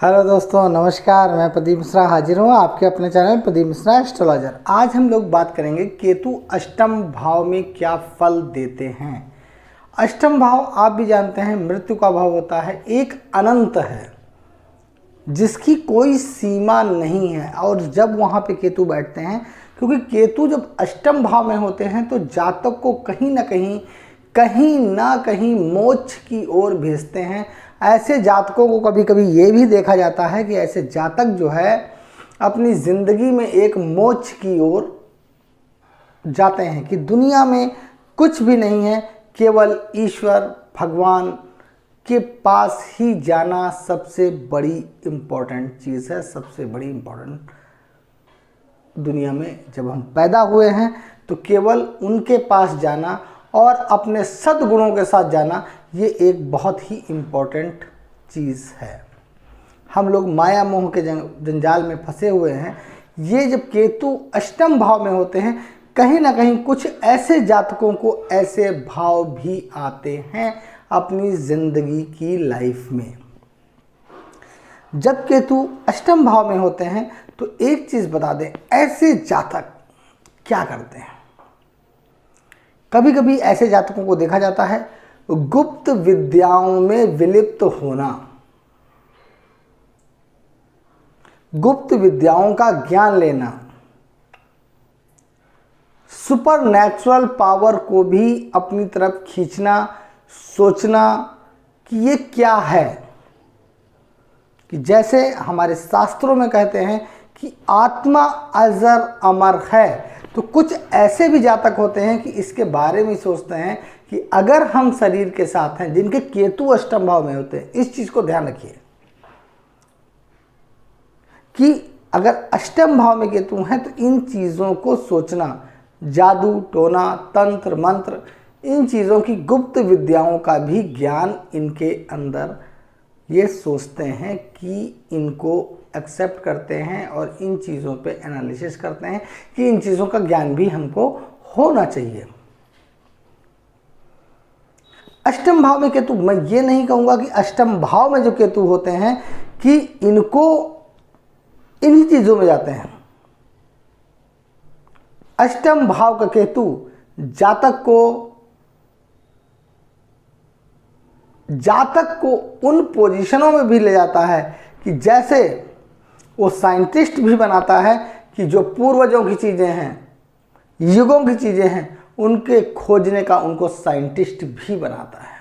Hello दोस्तों, नमस्कार। मैं प्रदीप मिश्रा हाजिर हूँ आपके अपने चैनल प्रदीप मिश्रा एस्ट्रोलॉजर। आज हम लोग बात करेंगे केतु अष्टम भाव में क्या फल देते हैं। अष्टम भाव आप भी जानते हैं मृत्यु का भाव होता है, एक अनंत है जिसकी कोई सीमा नहीं है। और जब वहाँ पे केतु बैठते हैं, क्योंकि केतु जब अष्टम भाव में होते हैं तो जातक को कहीं ना कहीं मोक्ष की ओर भेजते हैं। ऐसे जातकों को कभी कभी ये भी देखा जाता है कि ऐसे जातक जो है अपनी ज़िंदगी में एक मोक्ष की ओर जाते हैं कि दुनिया में कुछ भी नहीं है, केवल ईश्वर भगवान के पास ही जाना सबसे बड़ी इम्पोर्टेंट चीज़ है। सबसे बड़ी इम्पोर्टेंट दुनिया में जब हम पैदा हुए हैं तो केवल उनके पास जाना और अपने सद्गुणों के साथ जाना, ये एक बहुत ही इम्पोर्टेंट चीज़ है। हम लोग माया मोह के जंजाल में फंसे हुए हैं। ये जब केतु अष्टम भाव में होते हैं, कहीं ना कहीं कुछ ऐसे जातकों को ऐसे भाव भी आते हैं अपनी ज़िंदगी की लाइफ में। जब केतु अष्टम भाव में होते हैं तो एक चीज़ बता दें, ऐसे जातक क्या करते हैं। कभी कभी ऐसे जातकों को देखा जाता है गुप्त विद्याओं में विलिप्त होना, गुप्त विद्याओं का ज्ञान लेना, सुपर नेचुरल पावर को भी अपनी तरफ खींचना, सोचना कि ये क्या है। कि जैसे हमारे शास्त्रों में कहते हैं कि आत्मा अजर अमर है, तो कुछ ऐसे भी जातक होते हैं कि इसके बारे में सोचते हैं कि अगर हम शरीर के साथ हैं, जिनके केतु अष्टम भाव में होते हैं। इस चीज़ को ध्यान रखिए कि अगर अष्टम भाव में केतु हैं तो इन चीज़ों को सोचना, जादू टोना तंत्र मंत्र, इन चीज़ों की गुप्त विद्याओं का भी ज्ञान इनके अंदर, ये सोचते हैं कि इनको एक्सेप्ट करते हैं और इन चीज़ों पे एनालिसिस करते हैं कि इन चीज़ों का ज्ञान भी हमको होना चाहिए। अष्टम भाव में केतु, मैं ये नहीं कहूँगा कि अष्टम भाव में जो केतु होते हैं कि इनको इन्हीं चीज़ों में जाते हैं। अष्टम भाव का केतु जातक को उन पोजीशनों में भी ले जाता है कि जैसे वो साइंटिस्ट भी बनाता है कि जो पूर्वजों की चीज़ें हैं, युगों की चीज़ें हैं, उनके खोजने का उनको साइंटिस्ट भी बनाता है।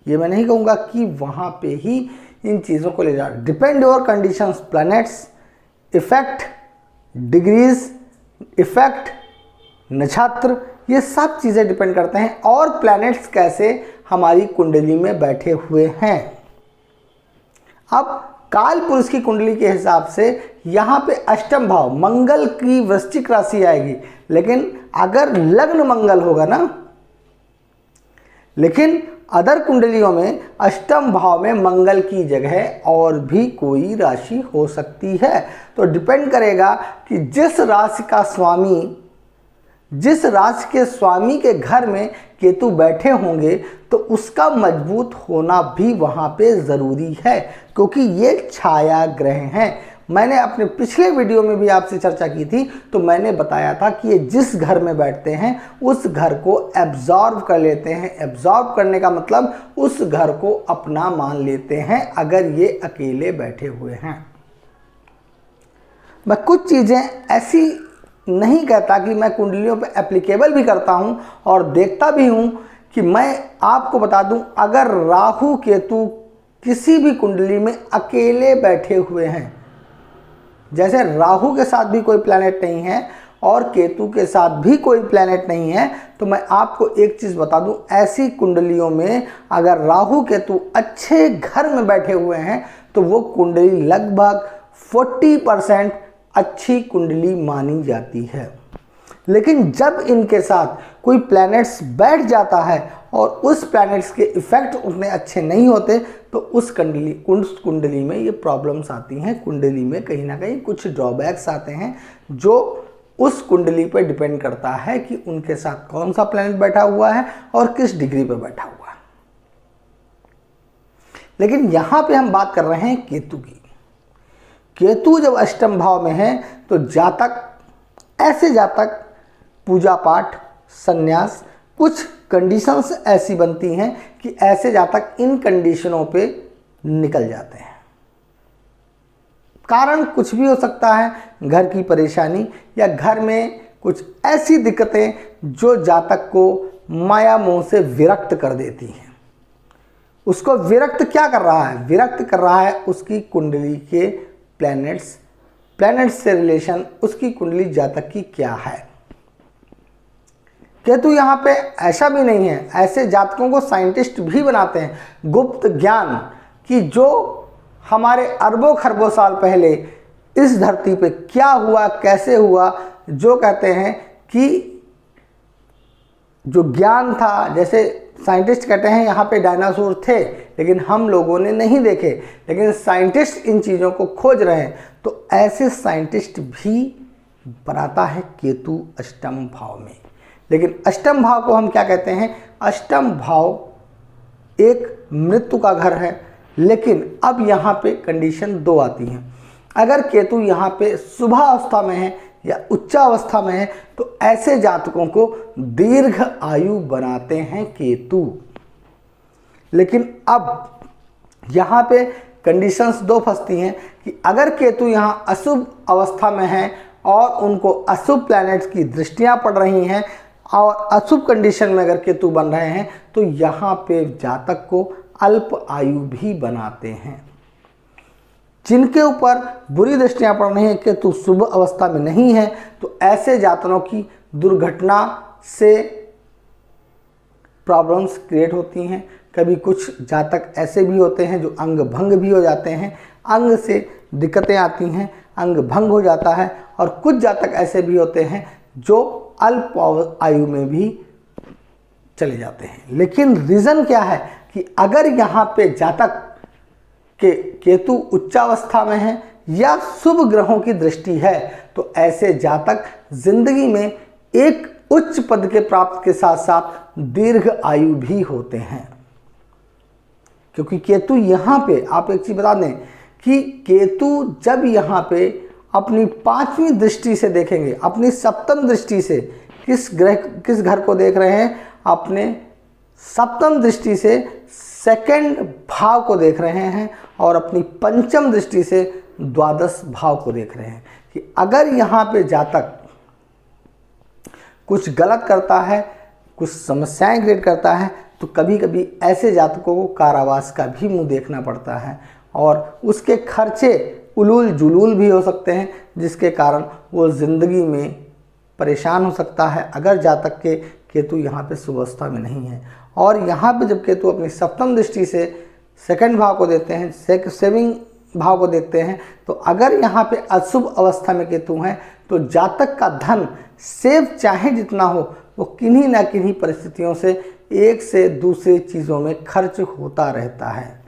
ये मैं नहीं कहूँगा कि वहाँ पे ही इन चीज़ों को ले जा, depend your conditions, planets effect, degrees effect, नक्षत्र, ये सब चीज़ें डिपेंड करते हैं और प्लैनेट्स कैसे हमारी कुंडली में बैठे हुए हैं। अब काल पुरुष की कुंडली के हिसाब से यहाँ पे अष्टम भाव मंगल की वृश्चिक राशि आएगी, लेकिन अगर लग्न मंगल होगा ना, लेकिन अदर कुंडलियों में अष्टम भाव में मंगल की जगह और भी कोई राशि हो सकती है। तो डिपेंड करेगा कि जिस राशि के स्वामी के घर में केतु बैठे होंगे तो उसका मजबूत होना भी वहाँ पे ज़रूरी है, क्योंकि ये छाया ग्रह हैं। मैंने अपने पिछले वीडियो में भी आपसे चर्चा की थी, तो मैंने बताया था कि ये जिस घर में बैठते हैं उस घर को एब्जॉर्ब कर लेते हैं। एब्जॉर्ब करने का मतलब उस घर को अपना मान लेते हैं अगर ये अकेले बैठे हुए हैं। मैं कुछ चीज़ें ऐसी नहीं कहता कि मैं कुंडलियों पे एप्लीकेबल भी करता हूँ और देखता भी हूँ कि मैं आपको बता दूँ, अगर राहु केतु किसी भी कुंडली में अकेले बैठे हुए हैं, जैसे राहु के साथ भी कोई प्लैनेट नहीं है और केतु के साथ भी कोई प्लैनेट नहीं है, तो मैं आपको एक चीज़ बता दूं, ऐसी कुंडलियों में अगर राहु केतु अच्छे घर में बैठे हुए हैं तो वो कुंडली लगभग 40% अच्छी कुंडली मानी जाती है। लेकिन जब इनके साथ कोई प्लैनेट्स बैठ जाता है और उस प्लैनेट्स के इफ़ेक्ट उतने अच्छे नहीं होते तो उस कुंडली में ये प्रॉब्लम्स आती हैं। कुंडली में कहीं ना कहीं कुछ ड्रॉबैक्स आते हैं जो उस कुंडली पर डिपेंड करता है कि उनके साथ कौन सा प्लैनेट बैठा हुआ है और किस डिग्री पर बैठा हुआ है। लेकिन यहाँ पे हम बात कर रहे हैं केतु की। केतु जब अष्टम भाव में है तो ऐसे जातक पूजा पाठ, संन्यास, कुछ कंडीशंस ऐसी बनती हैं कि ऐसे जातक इन कंडीशनों पे निकल जाते हैं। कारण कुछ भी हो सकता है, घर की परेशानी या घर में कुछ ऐसी दिक्कतें जो जातक को माया मोह से विरक्त कर देती हैं। उसको विरक्त क्या कर रहा है? विरक्त कर रहा है उसकी कुंडली के प्लैनेट्स से रिलेशन, उसकी कुंडली जातक की क्या है। केतु यहाँ पे ऐसा भी नहीं है, ऐसे जातकों को साइंटिस्ट भी बनाते हैं। गुप्त ज्ञान कि जो हमारे अरबों खरबों साल पहले इस धरती पे क्या हुआ, कैसे हुआ, जो कहते हैं कि जो ज्ञान था, जैसे साइंटिस्ट कहते हैं यहाँ पे डायनासोर थे लेकिन हम लोगों ने नहीं देखे, लेकिन साइंटिस्ट इन चीज़ों को खोज रहे हैं। तो ऐसे साइंटिस्ट भी बनाता है केतु अष्टम भाव में। लेकिन अष्टम भाव को हम क्या कहते हैं? अष्टम भाव एक मृत्यु का घर है। लेकिन अब यहाँ पे कंडीशन दो आती हैं। अगर केतु यहाँ पे शुभ अवस्था में है या उच्चावस्था में है तो ऐसे जातकों को दीर्घ आयु बनाते हैं केतु। लेकिन अब यहाँ पे कंडीशंस दो फंसती हैं कि अगर केतु यहाँ अशुभ अवस्था में है और उनको अशुभ प्लैनेट्स की दृष्टियाँ पड़ रही हैं और अशुभ कंडीशन में अगर केतु बन रहे हैं तो यहाँ पे जातक को अल्प आयु भी बनाते हैं। जिनके ऊपर बुरी दृष्टियाँ पड़ रही हैं, केतु शुभ अवस्था में नहीं है, तो ऐसे जातकों की दुर्घटना से प्रॉब्लम्स क्रिएट होती हैं। कभी कुछ जातक ऐसे भी होते हैं जो अंग भंग भी हो जाते हैं, अंग से दिक्कतें आती हैं, अंग भंग हो जाता है। और कुछ जातक ऐसे भी होते हैं जो अल्प आयु में भी चले जाते हैं। लेकिन रीज़न क्या है कि अगर यहाँ पे जातक के केतु उच्चावस्था में है या शुभ ग्रहों की दृष्टि है तो ऐसे जातक जिंदगी में एक उच्च पद के प्राप्त के साथ साथ दीर्घ आयु भी होते हैं। क्योंकि केतु यहाँ पे, आप एक चीज़ बता दें कि केतु जब यहाँ पे अपनी पांचवी दृष्टि से देखेंगे, अपनी सप्तम दृष्टि से किस घर को देख रहे हैं? अपने सप्तम दृष्टि से सेकंड भाव को देख रहे हैं और अपनी पंचम दृष्टि से द्वादश भाव को देख रहे हैं कि अगर यहाँ पे जातक कुछ गलत करता है, कुछ समस्याएं क्रिएट करता है तो कभी कभी ऐसे जातकों को कारावास का भी मुंह देखना पड़ता है और उसके खर्चे उलूल जुलूल भी हो सकते हैं, जिसके कारण वो ज़िंदगी में परेशान हो सकता है अगर जातक के केतु यहाँ पे शुभ अवस्था में नहीं है। और यहाँ पे जब केतु अपनी सप्तम दृष्टि से सेकंड भाव को देते हैं, सेविंग भाव को देखते हैं, तो अगर यहाँ पे अशुभ अवस्था में केतु हैं तो जातक का धन सेव चाहे जितना हो वो किन्हीं ना किन्हीं परिस्थितियों से एक से दूसरी चीज़ों में खर्च होता रहता है।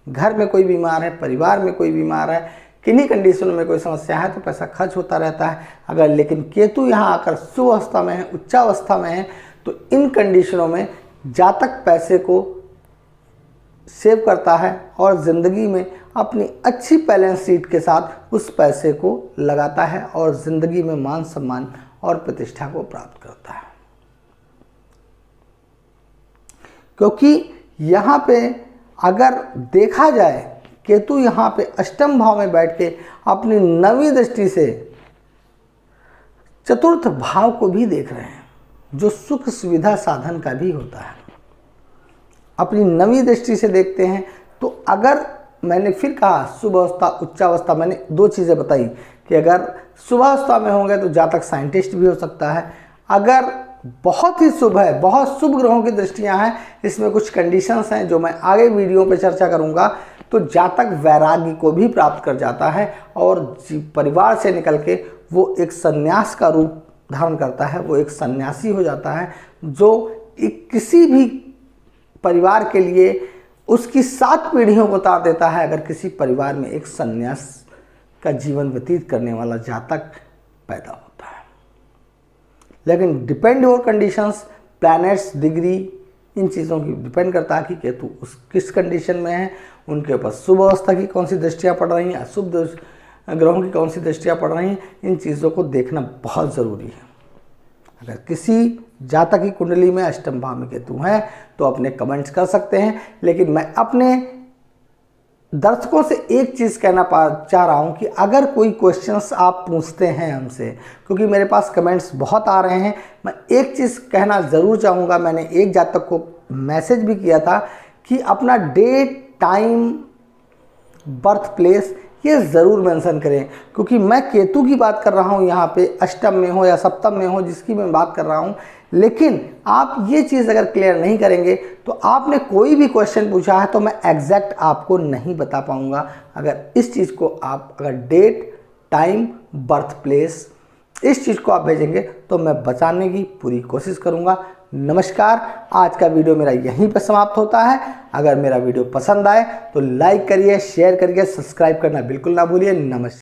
घर में कोई बीमार है, परिवार में कोई बीमार है, किन्हीं कंडीशनों में कोई समस्या है तो पैसा खर्च होता रहता है। अगर लेकिन केतु यहाँ आकर शुभ अवस्था में है, उच्चावस्था में है, तो इन कंडीशनों में जातक पैसे को सेव करता है और ज़िंदगी में अपनी अच्छी बैलेंस शीट के साथ उस पैसे को लगाता है और ज़िंदगी में मान सम्मान और प्रतिष्ठा को प्राप्त करता है। क्योंकि यहाँ पे अगर देखा जाए केतु यहाँ पे अष्टम भाव में बैठ के अपनी नवीं दृष्टि से चतुर्थ भाव को भी देख रहे हैं जो सुख सुविधा साधन का भी होता है। अपनी नवीं दृष्टि से देखते हैं तो अगर मैंने फिर कहा शुभ अवस्था उच्चावस्था, मैंने दो चीज़ें बताई कि अगर शुभ अवस्था में होंगे तो जातक साइंटिस्ट भी हो सकता है। अगर बहुत ही शुभ है, बहुत शुभ ग्रहों की दृष्टियां हैं, इसमें कुछ कंडीशंस हैं जो मैं आगे वीडियो पे चर्चा करूंगा, तो जातक वैराग्य को भी प्राप्त कर जाता है और परिवार से निकल के वो एक सन्यास का रूप धारण करता है, वो एक सन्यासी हो जाता है जो किसी भी परिवार के लिए उसकी 7 पीढ़ियों को उतार देता है। अगर किसी परिवार में एक सन्यास का जीवन व्यतीत करने वाला जातक पैदा होता है। लेकिन डिपेंड और कंडीशंस, प्लैनेट्स, डिग्री, इन चीज़ों की डिपेंड करता है कि केतु उस किस कंडीशन में है, उनके ऊपर शुभ अवस्था की कौन सी दृष्टियाँ पड़ रही हैं, अशुभ ग्रहों की कौन सी दृष्टियाँ पड़ रही हैं, इन चीज़ों को देखना बहुत ज़रूरी है। अगर किसी जातक की कुंडली में अष्टम भाव में केतु है तो अपने कमेंट्स कर सकते हैं, लेकिन मैं अपने दर्शकों से एक चीज़ कहना चाह रहा हूं कि अगर कोई क्वेश्चंस आप पूछते हैं हमसे, क्योंकि मेरे पास कमेंट्स बहुत आ रहे हैं, मैं एक चीज़ कहना ज़रूर चाहूँगा। मैंने एक जातक को मैसेज भी किया था कि अपना डेट, टाइम, बर्थ प्लेस ये ज़रूर मेंशन करें, क्योंकि मैं केतु की बात कर रहा हूँ यहाँ पे, अष्टम में हो या सप्तम में हो, जिसकी मैं बात कर रहा हूँ। लेकिन आप ये चीज़ अगर क्लियर नहीं करेंगे तो आपने कोई भी क्वेश्चन पूछा है तो मैं एग्जैक्ट आपको नहीं बता पाऊँगा। अगर इस चीज़ को आप अगर डेट, टाइम, बर्थ प्लेस इस चीज़ को आप भेजेंगे तो मैं बचाने की पूरी कोशिश करूँगा। नमस्कार, आज का वीडियो मेरा यहीं पर समाप्त होता है। अगर मेरा वीडियो पसंद आए तो लाइक करिए, शेयर करिए, सब्सक्राइब करना बिल्कुल ना भूलिए। नमस्कार।